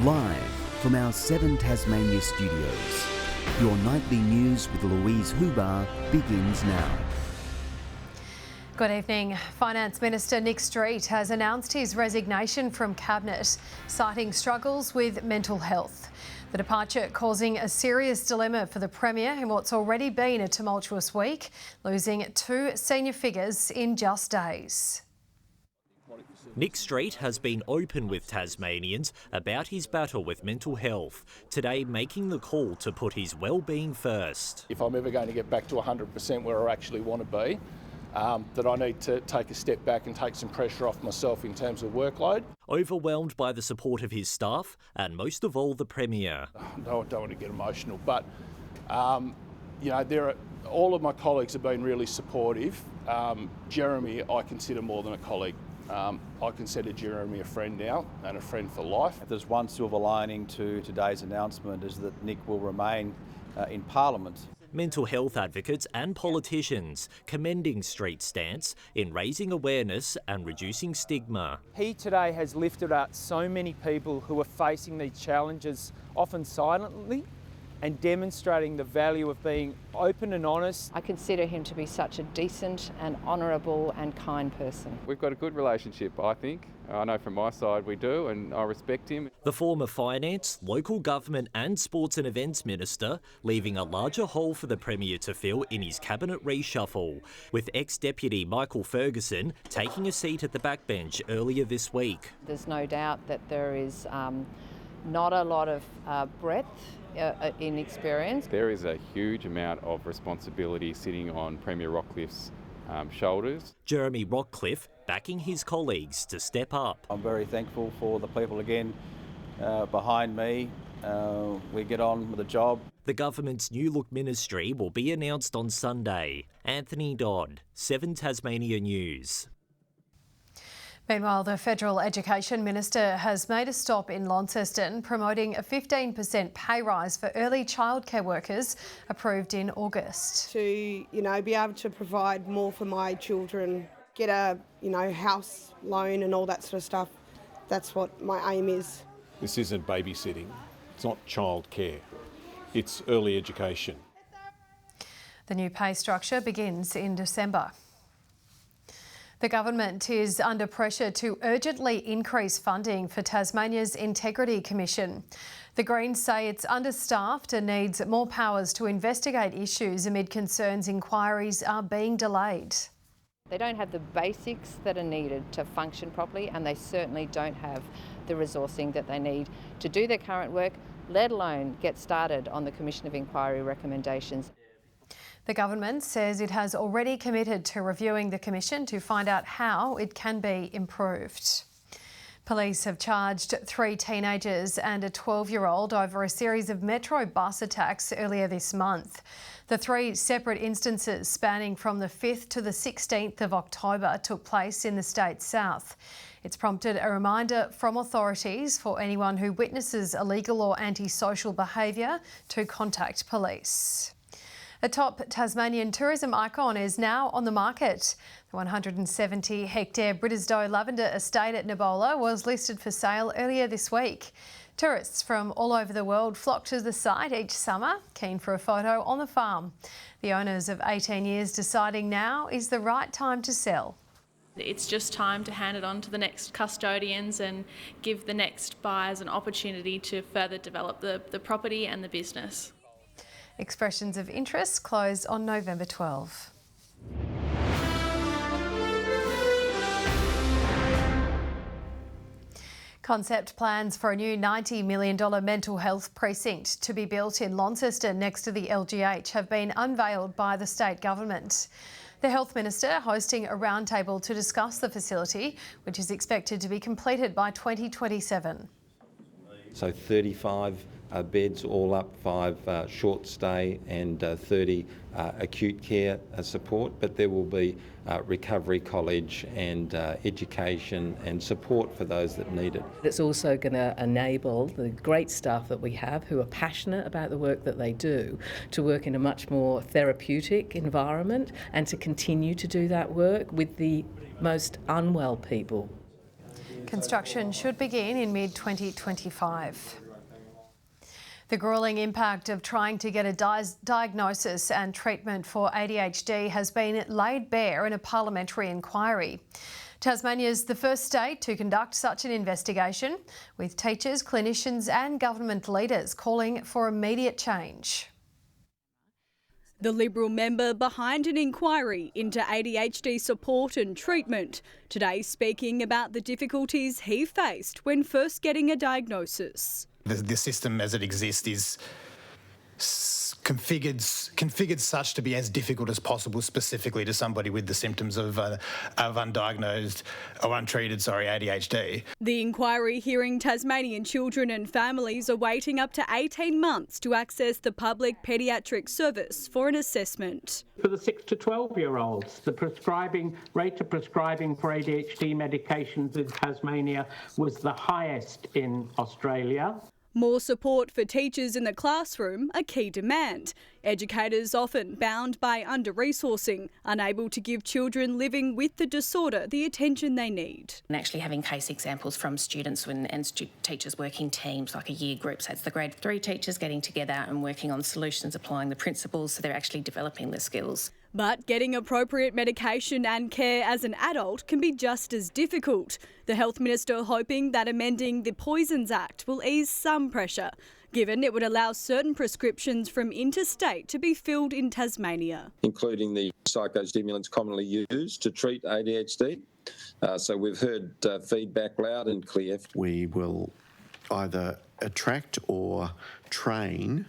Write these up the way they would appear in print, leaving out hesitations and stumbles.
Live from our 7 Tasmania studios, your nightly news with Louise Huber begins now. Good evening. Finance Minister Nick Street has announced his resignation from Cabinet, citing struggles with mental health. The departure causing a serious dilemma for the Premier in what's already been a tumultuous week, losing 2 senior figures in just days. Nick Street has been open with Tasmanians about his battle with mental health, today making the call to put his well-being first. If I'm ever going to get back to 100% where I actually want to be, that I need to take a step back and take some pressure off myself in terms of workload. Overwhelmed by the support of his staff and most of all the Premier. No, I don't want to get emotional, but all of my colleagues have been really supportive. Jeremy, I consider more than a colleague. I consider Jeremy a friend now and a friend for life. If there's one silver lining to today's announcement is that Nick will remain in Parliament. Mental health advocates and politicians commending Street's stance in raising awareness and reducing stigma. He today has lifted up so many people who are facing these challenges, often silently, and demonstrating the value of being open and honest. I consider him to be such a decent and honourable and kind person. We've got a good relationship, I think. I know from my side we do, and I respect him. The former Finance, Local Government and Sports and Events Minister leaving a larger hole for the Premier to fill in his cabinet reshuffle, with ex-Deputy Michael Ferguson taking a seat at the backbench earlier this week. There's no doubt that there is not a lot of breadth in experience. There is a huge amount of responsibility sitting on Premier Rockcliffe's shoulders. Jeremy Rockcliffe backing his colleagues to step up. I'm very thankful for the people again behind me. We get on with the job. The government's New Look ministry will be announced on Sunday. Anthony Dodd, 7 Tasmania News. Meanwhile, the Federal Education Minister has made a stop in Launceston, promoting a 15% pay rise for early childcare workers, approved in August. To, be able to provide more for my children, get a, house loan and all that sort of stuff. That's what my aim is. This isn't babysitting. It's not childcare. It's early education. The new pay structure begins in December. The government is under pressure to urgently increase funding for Tasmania's Integrity Commission. The Greens say it's understaffed and needs more powers to investigate issues amid concerns inquiries are being delayed. They don't have the basics that are needed to function properly, and they certainly don't have the resourcing that they need to do their current work, let alone get started on the Commission of Inquiry recommendations. The government says it has already committed to reviewing the commission to find out how it can be improved. Police have charged 3 teenagers and a 12-year-old over a series of Metro bus attacks earlier this month. The 3 separate instances spanning from the 5th to the 16th of October took place in the state's south. It's prompted a reminder from authorities for anyone who witnesses illegal or antisocial behaviour to contact police. A top Tasmanian tourism icon is now on the market. The 170-hectare Brittisdoe Lavender estate at Nabola was listed for sale earlier this week. Tourists from all over the world flock to the site each summer, keen for a photo on the farm. The owners of 18 years deciding now is the right time to sell. It's just time to hand it on to the next custodians and give the next buyers an opportunity to further develop the property and the business. Expressions of interest closed on November 12. Concept plans for a new $90 million mental health precinct to be built in Launceston next to the LGH have been unveiled by the state government. The Health Minister hosting a roundtable to discuss the facility, which is expected to be completed by 2027. So 35 beds all up, 5 short stay and 30 acute care support, but there will be recovery college and education and support for those that need it. It's also going to enable the great staff that we have who are passionate about the work that they do to work in a much more therapeutic environment and to continue to do that work with the most unwell people. Construction should begin in mid-2025. The gruelling impact of trying to get a diagnosis and treatment for ADHD has been laid bare in a parliamentary inquiry. Tasmania is the first state to conduct such an investigation, with teachers, clinicians and government leaders calling for immediate change. The Liberal member behind an inquiry into ADHD support and treatment, today speaking about the difficulties he faced when first getting a diagnosis. The system as it exists is configured such to be as difficult as possible, specifically to somebody with the symptoms of undiagnosed or untreated ADHD. The inquiry hearing Tasmanian children and families are waiting up to 18 months to access the public paediatric service for an assessment. For the 6 to 12-year-olds, the rate of prescribing for ADHD medications in Tasmania was the highest in Australia. More support for teachers in the classroom, a key demand. Educators often bound by under-resourcing, unable to give children living with the disorder the attention they need. And actually having case examples from students and teachers working teams, like a year group, so it's the grade 3 teachers getting together and working on solutions, applying the principles, so they're actually developing the skills. But getting appropriate medication and care as an adult can be just as difficult. The Health Minister hoping that amending the Poisons Act will ease some pressure, given it would allow certain prescriptions from interstate to be filled in Tasmania. Including the psychostimulants commonly used to treat ADHD. So we've heard feedback loud and clear. We will either attract or train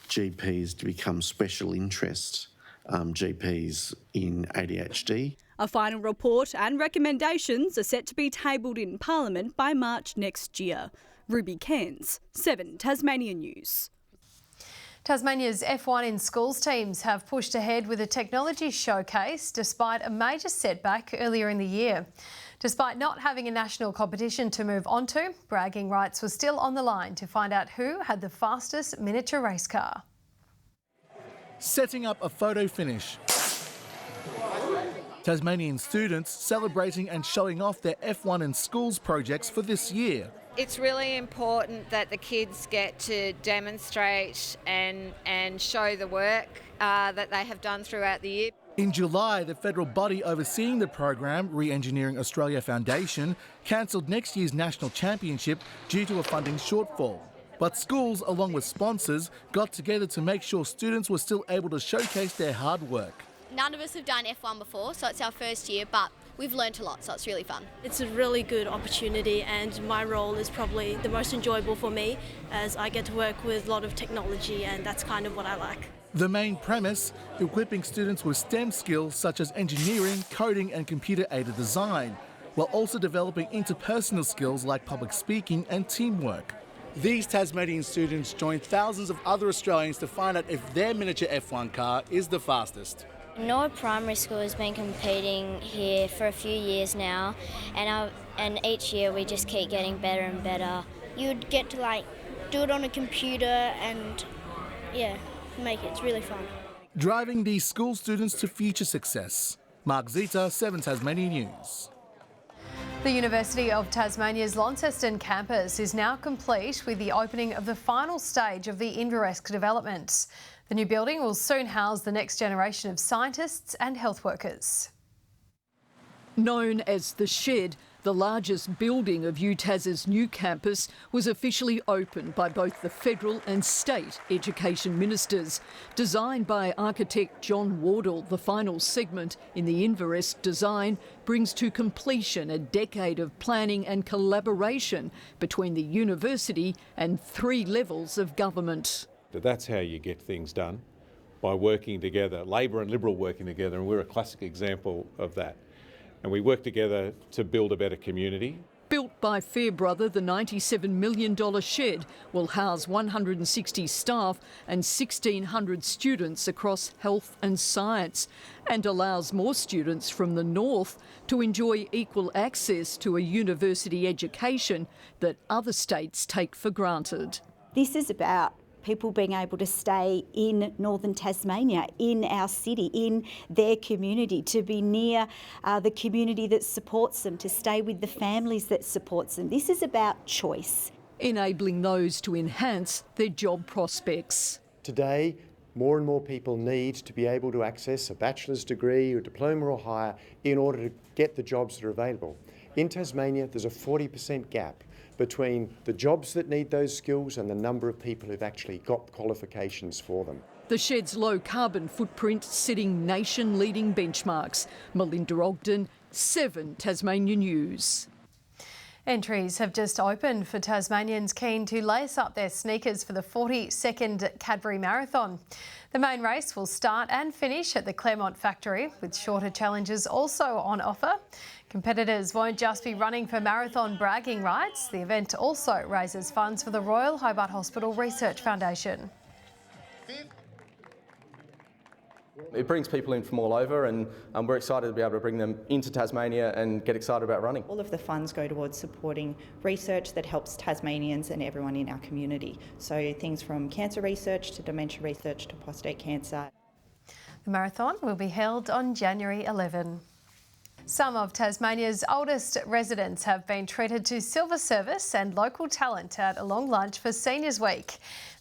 GPs to become special interest GPs in ADHD. A final report and recommendations are set to be tabled in Parliament by March next year. Ruby Cairns, 7 Tasmania News. Tasmania's F1 in schools teams have pushed ahead with a technology showcase despite a major setback earlier in the year. Despite not having a national competition to move on to, bragging rights were still on the line to find out who had the fastest miniature race car. Setting up a photo finish. Tasmanian students celebrating and showing off their F1 in schools projects for this year. It's really important that the kids get to demonstrate and show the work that they have done throughout the year. In July, the federal body overseeing the program, Re-Engineering Australia Foundation, cancelled next year's national championship due to a funding shortfall. But schools, along with sponsors, got together to make sure students were still able to showcase their hard work. None of us have done F1 before, so it's our first year, but we've learnt a lot, so it's really fun. It's a really good opportunity, and my role is probably the most enjoyable for me, as I get to work with a lot of technology, and that's kind of what I like. The main premise, equipping students with STEM skills such as engineering, coding and computer-aided design, while also developing interpersonal skills like public speaking and teamwork. These Tasmanian students joined thousands of other Australians to find out if their miniature F1 car is the fastest. Norwood Primary School has been competing here for a few years now, and each year we just keep getting better and better. You'd get to do it on a computer and make it. It's really fun. Driving these school students to future success. Mark Zita, 7 Tasmania News. The University of Tasmania's Launceston campus is now complete with the opening of the final stage of the Inveresk development. The new building will soon house the next generation of scientists and health workers. Known as The Shed, the largest building of UTAS's new campus was officially opened by both the federal and state education ministers. Designed by architect John Wardle, the final segment in the Inveresk design brings to completion a decade of planning and collaboration between the university and 3 levels of government. That's how you get things done, by working together, Labor and Liberal working together, and we're a classic example of that. And we work together to build a better community. Built by Fairbrother, the $97 million shed will house 160 staff and 1,600 students across health and science, and allows more students from the north to enjoy equal access to a university education that other states take for granted. This is about People being able to stay in northern Tasmania, in our city, in their community, to be near the community that supports them, to stay with the families that supports them. This is about choice. Enabling those to enhance their job prospects. Today, more and more people need to be able to access a bachelor's degree or diploma or higher in order to get the jobs that are available. In Tasmania, there's a 40% gap between the jobs that need those skills and the number of people who've actually got qualifications for them. The shed's low carbon footprint setting nation-leading benchmarks. Melinda Ogden, 7 Tasmania News. Entries have just opened for Tasmanians keen to lace up their sneakers for the 42nd Cadbury Marathon. The main race will start and finish at the Claremont factory, with shorter challenges also on offer. Competitors won't just be running for marathon bragging rights. The event also raises funds for the Royal Hobart Hospital Research Foundation. It brings people in from all over, and we're excited to be able to bring them into Tasmania and get excited about running. All of the funds go towards supporting research that helps Tasmanians and everyone in our community. So things from cancer research to dementia research to prostate cancer. The marathon will be held on January 11. Some of Tasmania's oldest residents have been treated to silver service and local talent at a long lunch for Seniors Week.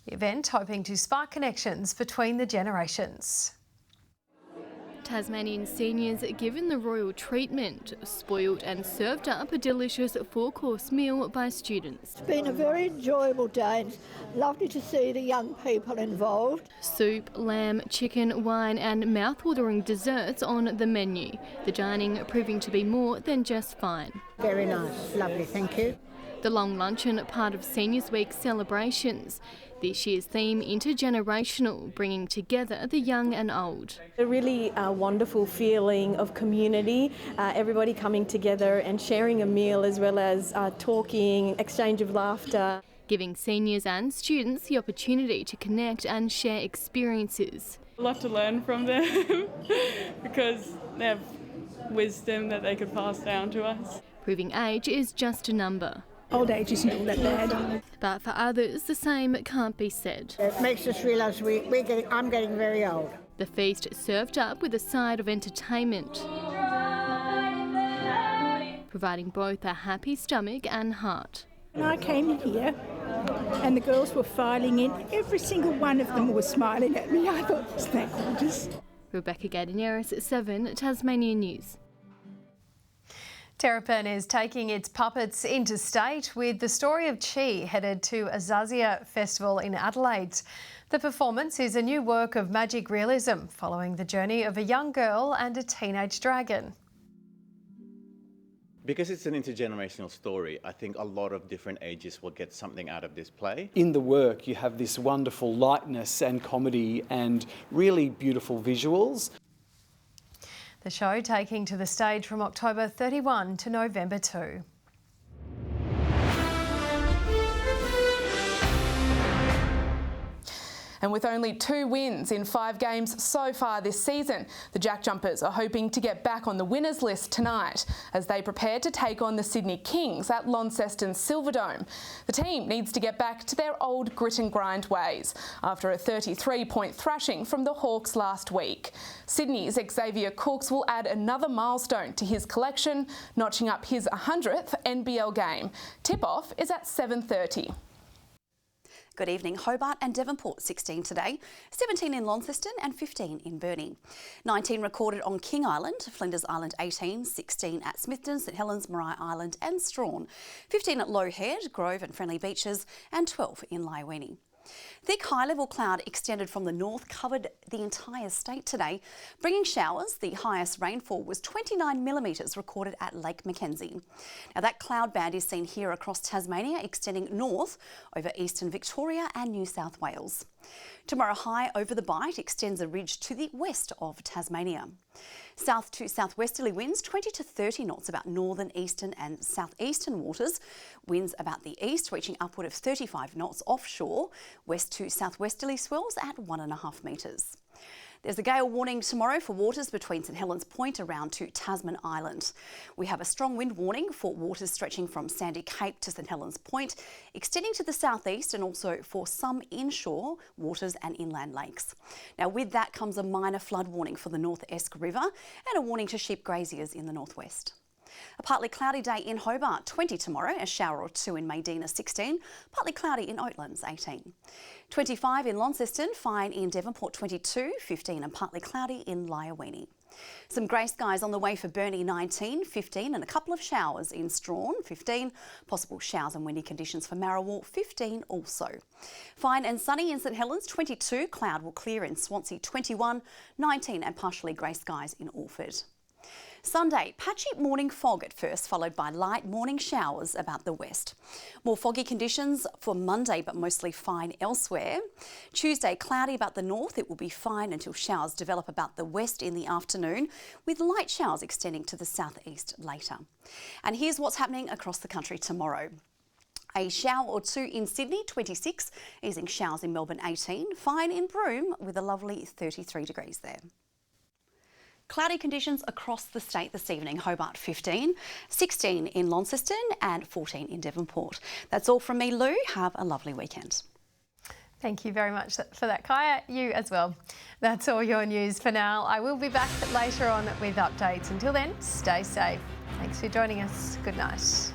The event hoping to spark connections between the generations. Tasmanian seniors given the royal treatment, spoiled and served up a delicious 4-course meal by students. It's been a very enjoyable day and lovely to see the young people involved. Soup, lamb, chicken, wine and mouth-watering desserts on the menu. The dining proving to be more than just fine. Very nice, lovely, thank you. The long luncheon, part of Seniors Week celebrations. This year's theme, intergenerational, bringing together the young and old. A really wonderful feeling of community, everybody coming together and sharing a meal, as well as talking, exchange of laughter. Giving seniors and students the opportunity to connect and share experiences. A lot to learn from them because they have wisdom that they could pass down to us. Proving age is just a number. Old age isn't all that bad. But for others, the same can't be said. It makes us realise I'm getting very old. The feast served up with a side of entertainment, providing both a happy stomach and heart. When I came in here and the girls were filing in, every single one of them was smiling at me. I thought, isn't that gorgeous? Rebecca Gaidaneris, 7 Tasmania News. Terrapin is taking its puppets interstate, with the story of Chi headed to Azazia Festival in Adelaide. The performance is a new work of magic realism, following the journey of a young girl and a teenage dragon. Because it's an intergenerational story, I think a lot of different ages will get something out of this play. In the work, you have this wonderful lightness and comedy and really beautiful visuals. The show taking to the stage from October 31 to November 2. And with only 2 wins in 5 games so far this season, the Jack Jumpers are hoping to get back on the winners list tonight as they prepare to take on the Sydney Kings at Launceston's Silverdome. The team needs to get back to their old grit and grind ways after a 33-point thrashing from the Hawks last week. Sydney's Xavier Cooks will add another milestone to his collection, notching up his 100th NBL game. Tip-off is at 7:30. Good evening. Hobart and Devonport 16 today, 17 in Launceston and 15 in Burnie. 19 recorded on King Island, Flinders Island 18, 16 at Smithton, St Helens, Maria Island and Strawn, 15 at Low Head, Grove and Friendly Beaches and 12 in Lyweni. Thick high-level cloud extended from the north covered the entire state today, bringing showers. The highest rainfall was 29 millimetres recorded at Lake Mackenzie. Now that cloud band is seen here across Tasmania, extending north over eastern Victoria and New South Wales. Tomorrow high over the Bight extends a ridge to the west of Tasmania. South to southwesterly winds 20 to 30 knots about northern, eastern and southeastern waters. Winds about the east reaching upward of 35 knots offshore. West to southwesterly swells at 1.5 metres. There's a gale warning tomorrow for waters between St Helens Point around to Tasman Island. We have a strong wind warning for waters stretching from Sandy Cape to St Helens Point, extending to the southeast, and also for some inshore waters and inland lakes. Now with that comes a minor flood warning for the North Esk River and a warning to sheep graziers in the northwest. A partly cloudy day in Hobart, 20 tomorrow, a shower or two in Medina, 16, partly cloudy in Oatlands, 18. 25 in Launceston, fine in Devonport, 22, 15 and partly cloudy in Lyowini. Some grey skies on the way for Burnie, 19, 15 and a couple of showers in Strawn, 15. Possible showers and windy conditions for Marrawall, 15 also. Fine and sunny in St Helens, 22, cloud will clear in Swansea, 21, 19 and partially grey skies in Alford. Sunday, patchy morning fog at first, followed by light morning showers about the west. More foggy conditions for Monday, but mostly fine elsewhere. Tuesday, cloudy about the north. It will be fine until showers develop about the west in the afternoon, with light showers extending to the southeast later. And here's what's happening across the country tomorrow. A shower or two in Sydney, 26, easing showers in Melbourne, 18, fine in Broome with a lovely 33 degrees there. Cloudy conditions across the state this evening. Hobart 15, 16 in Launceston and 14 in Devonport. That's all from me, Lou. Have a lovely weekend. Thank you very much for that, Kaya. You as well. That's all your news for now. I will be back later on with updates. Until then, stay safe. Thanks for joining us. Good night.